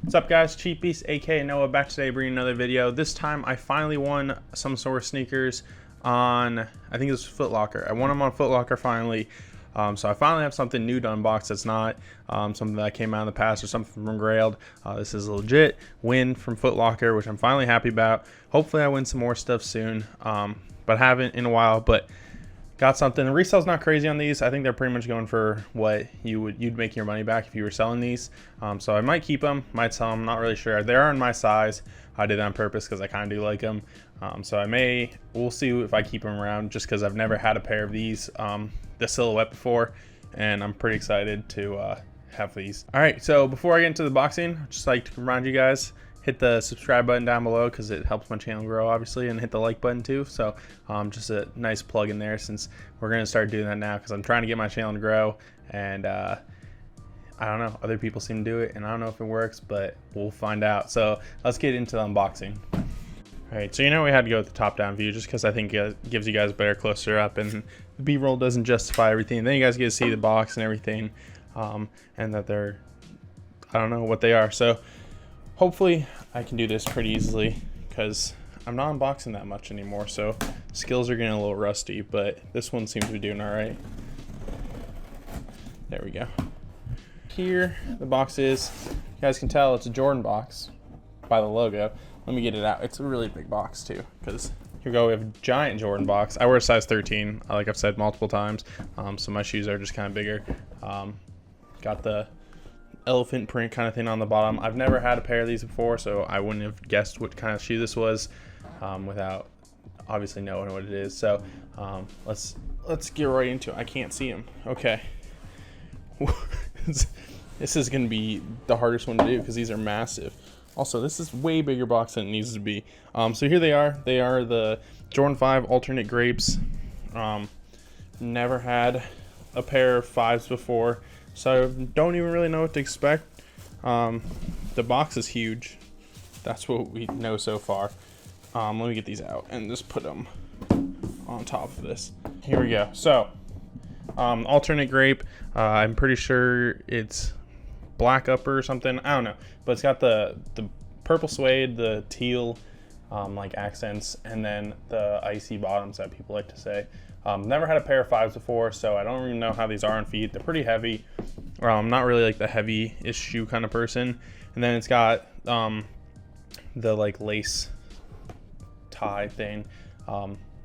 What's up, guys? Cheap Beast, aka Noah, back today bringing another video. This time I finally won some sort of sneakers on, I think it was Foot Locker. I won them on Foot Locker finally. So I finally have something new to unbox that's not something that came out in the past or something from Grailed. This is a legit win from Foot Locker, which I'm finally happy about. Hopefully I win some more stuff soon, but haven't in a while. But got something. The resale's not crazy on these. I think they're pretty much going for what you'd make your money back if you were selling these. So I might keep them, might sell them, not really sure. They are in my size. I did that on purpose because I kind of do like them. So we'll see if I keep them around, just because I've never had a pair of these, the silhouette before, and I'm pretty excited to have these. All right, so before I get into the boxing, I'd just like to remind you guys, hit the subscribe button down below because it helps my channel grow, obviously, and hit the like button too. So just a nice plug in there, since we're going to start doing that now because I'm trying to get my channel to grow, and I don't know, other people seem to do it, and I don't know if it works, but we'll find out. So let's get into the unboxing. All right, so we had to go with the top-down view just because I think it gives you guys a better closer up, and the B-roll doesn't justify everything. Then you guys get to see the box and everything, and that they're, I don't know what they are. So hopefully I can do this pretty easily because I'm not unboxing that much anymore, so skills are getting a little rusty, but this one seems to be doing all right. There we go. Here the box is. You guys can tell it's a Jordan box by the logo. Let me get it out. It's a really big box too, because here we go. We have a giant Jordan box. I wear a size 13, like I've said multiple times, so my shoes are just kind of bigger. Got the elephant print kind of thing on the bottom. I've never had a pair of these before, so I wouldn't have guessed what kind of shoe this was without obviously knowing what it is. So let's get right into it. I can't see them. Okay. This is going to be the hardest one to do because these are massive. Also, this is way bigger box than it needs to be. So here they are. They are the Jordan 5 alternate grapes. Never had a pair of 5s before, so I don't even really know what to expect. The box is huge. That's what we know so far. Let me get these out and just put them on top of this. Here we go. So alternate grape. I'm pretty sure it's black upper or something. I don't know, but it's got the purple suede, the teal like accents, and then the icy bottoms that people like to say. Never had a pair of 5s before, so I don't even know how these are on feet. They're pretty heavy. I'm not really like the heavy-ish shoe kind of person. And then it's got the like lace tie thing.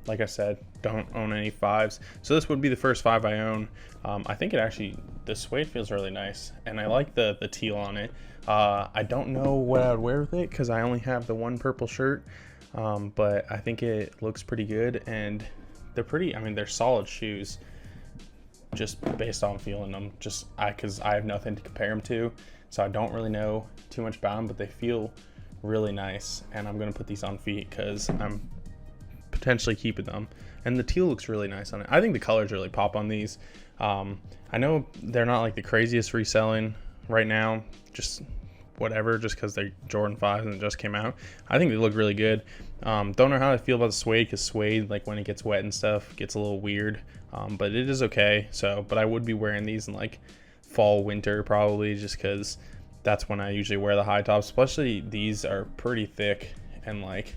Like I said, don't own any 5s, so this would be the first 5 I own. I think it actually, the suede feels really nice, and I like the teal on it. I don't know what I would wear with it because I only have the one purple shirt, but I think it looks pretty good, and they're pretty, I mean, they're solid shoes just based on feeling them, because I have nothing to compare them to, so I don't really know too much about them, but they feel really nice, and I'm gonna put these on feet because I'm potentially keeping them. And the teal looks really nice on it. I think the colors really pop on these. I know they're not like the craziest reselling right now, just whatever, just because they're Jordan 5s and it just came out. I think they look really good. Don't know how I feel about the suede, because suede, like when it gets wet and stuff, gets a little weird, but it is okay. So, but I would be wearing these in like fall, winter probably, just because that's when I usually wear the high tops. Especially these are pretty thick, and like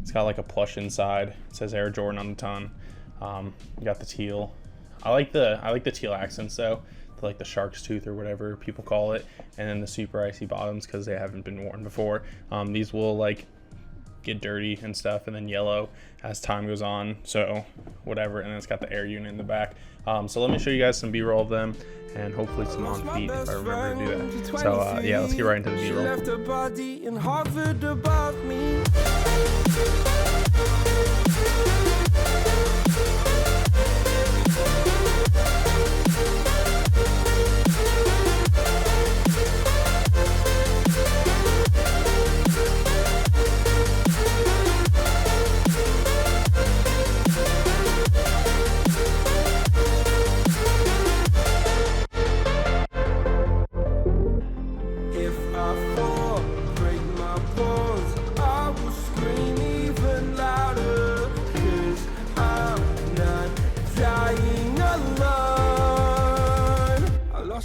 it's got like a plush inside. It says Air Jordan on the ton. You got the teal. I like the teal accents though, like the shark's tooth or whatever people call it, and then the super icy bottoms because they haven't been worn before. These will like get dirty and stuff, and then yellow as time goes on, so whatever. And then it's got the air unit in the back. So let me show you guys some B-roll of them, and hopefully some on feet if I remember to do that. So yeah, let's get right into the B-roll.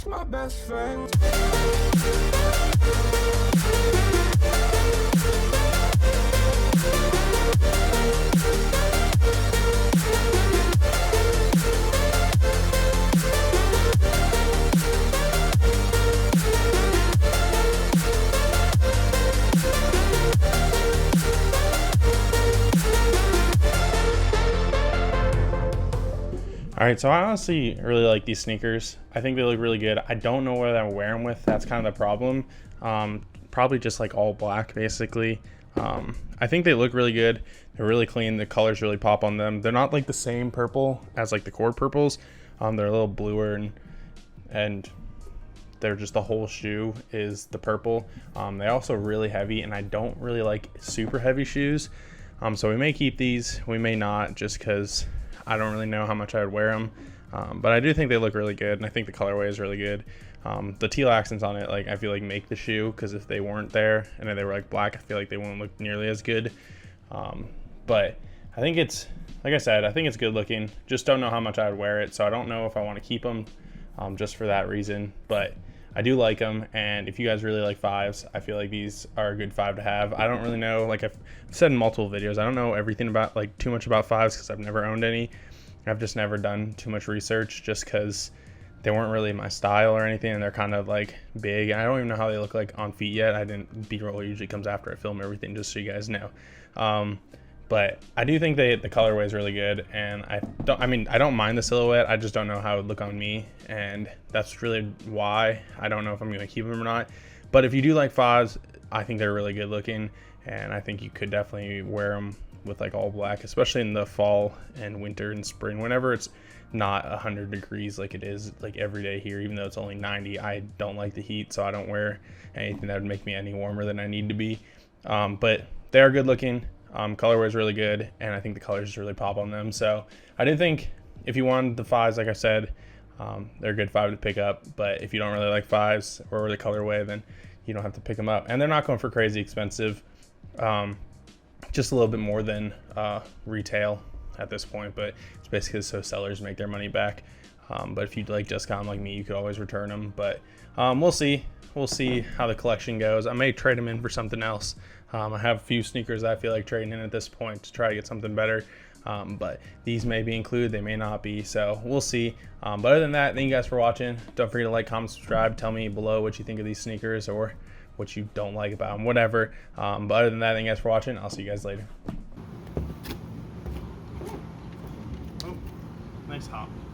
My best friend. All right, so I honestly really like these sneakers. I think they look really good. I don't know what I wear them with. That's kind of the problem. Probably just like all black, basically. I think they look really good. They're really clean. The colors really pop on them. They're not like the same purple as like the cord purples. They're a little bluer and they're just, the whole shoe is the purple. They also really heavy, and I don't really like super heavy shoes. So we may keep these, we may not, just because I don't really know how much I would wear them. But I do think they look really good, and I think the colorway is really good. The teal accents on it, like, I feel like make the shoe, because if they weren't there and if they were like black, I feel like they wouldn't look nearly as good. But I think it's, like I said, I think it's good looking. Just don't know how much I would wear it, so I don't know if I want to keep them just for that reason. But I do like them, and if you guys really like fives, I feel like these are a good five to have. I don't really know, like I've said in multiple videos, I don't know everything about, like, too much about fives because I've never owned any. I've just never done too much research just because they weren't really my style or anything, and they're kind of like big. I don't even know how they look like on feet yet. I didn't, B-roll usually comes after I film everything, just so you guys know. But I do think the colorway is really good, and I don't mind the silhouette. I just don't know how it would look on me, and that's really why I don't know if I'm going to keep them or not. But if you do like fives, I think they're really good looking, and I think you could definitely wear them with like all black, especially in the fall and winter and spring, whenever it's not 100 degrees like it is like every day here. Even though it's only 90, I don't like the heat, so I don't wear anything that would make me any warmer than I need to be. But they are good looking. Colorway is really good, and I think the colors really pop on them. So I do think if you wanted the fives, like I said, they're a good five to pick up. But if you don't really like fives or the colorway, then you don't have to pick them up. And they're not going for crazy expensive, just a little bit more than retail at this point. But it's basically so sellers make their money back. But if you'd like just got them like me, you could always return them. But we'll see. We'll see how the collection goes. I may trade them in for something else. I have a few sneakers that I feel like trading in at this point to try to get something better. But these may be included, they may not be, so we'll see. But other than that, thank you guys for watching. Don't forget to like, comment, subscribe. Tell me below what you think of these sneakers or what you don't like about them, whatever. But other than that, thank you guys for watching. I'll see you guys later. Oh, nice hop.